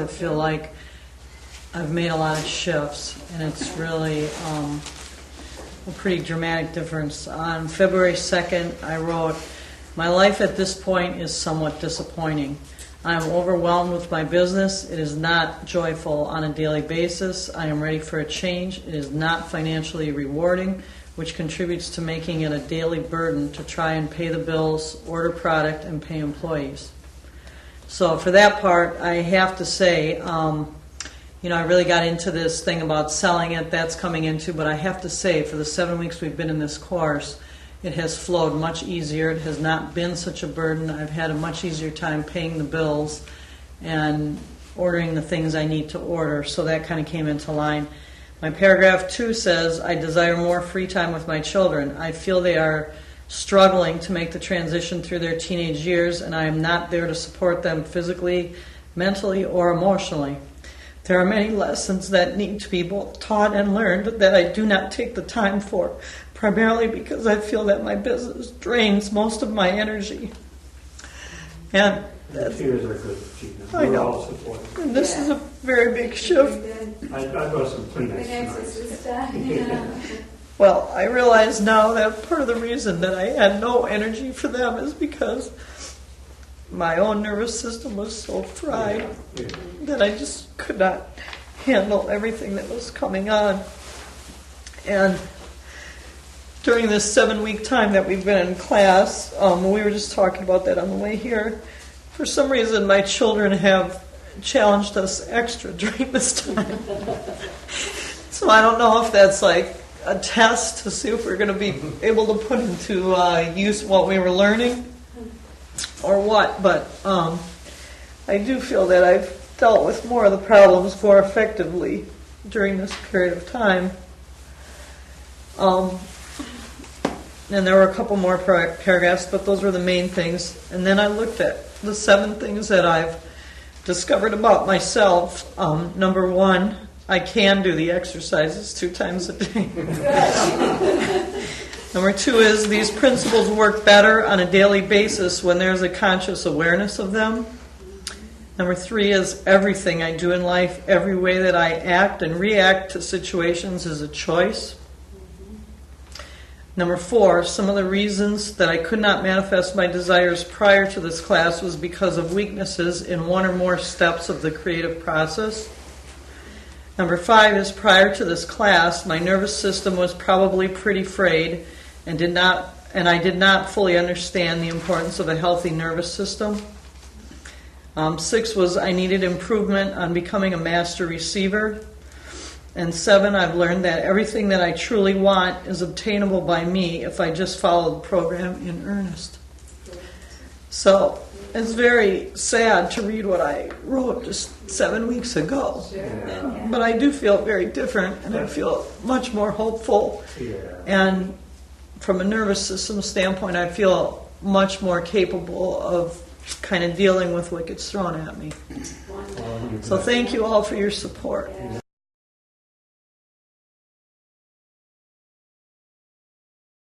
I feel like I've made a lot of shifts, and it's really a pretty dramatic difference. On February 2nd, I wrote, "My life at this point is somewhat disappointing. I am overwhelmed with my business. It is not joyful on a daily basis. I am ready for a change. It is not financially rewarding, which contributes to making it a daily burden to try and pay the bills, order product, and pay employees." So for that part, I have to say, I really got into this thing about selling it. That's coming into, but I have to say, for the 7 weeks we've been in this course, it has flowed much easier. It has not been such a burden. I've had a much easier time paying the bills and ordering the things I need to order. So that kind of came into line. My paragraph 2 says, "I desire more free time with my children. I feel they are struggling to make the transition through their teenage years, and I am not there to support them physically, mentally, or emotionally. There are many lessons that need to be both taught and learned that I do not take the time for, primarily because I feel that my business drains most of my energy." And the tears are good, Gina. I know. We're all supportive. And this is a very big shift. I brought some Kleenex tonight. Well, I realize now that part of the reason that I had no energy for them is because my own nervous system was so fried that I just could not handle everything that was coming on. And during this 7-week time that we've been in class, we were just talking about that on the way here. For some reason, my children have challenged us extra during this time. So I don't know if that's like a test to see if we're going to be able to put into use what we were learning or what, but I do feel that I've dealt with more of the problems more effectively during this period of time. And there were a couple more paragraphs, but those were the main things. And then I looked at the 7 things that I've discovered about myself. Number 1, I can do the exercises 2 times a day. Number 2 is these principles work better on a daily basis when there's a conscious awareness of them. Number 3 is everything I do in life, every way that I act and react to situations is a choice. Number 4, some of the reasons that I could not manifest my desires prior to this class was because of weaknesses in one or more steps of the creative process. Number 5 is prior to this class, my nervous system was probably pretty frayed and I did not fully understand the importance of a healthy nervous system. 6 was I needed improvement on becoming a master receiver. And 7, I've learned that everything that I truly want is obtainable by me if I just follow the program in earnest. So it's very sad to read what I wrote just 7 weeks ago. But I do feel very different, and I feel much more hopeful. And from a nervous system standpoint, I feel much more capable of kind of dealing with what gets thrown at me. So thank you all for your support.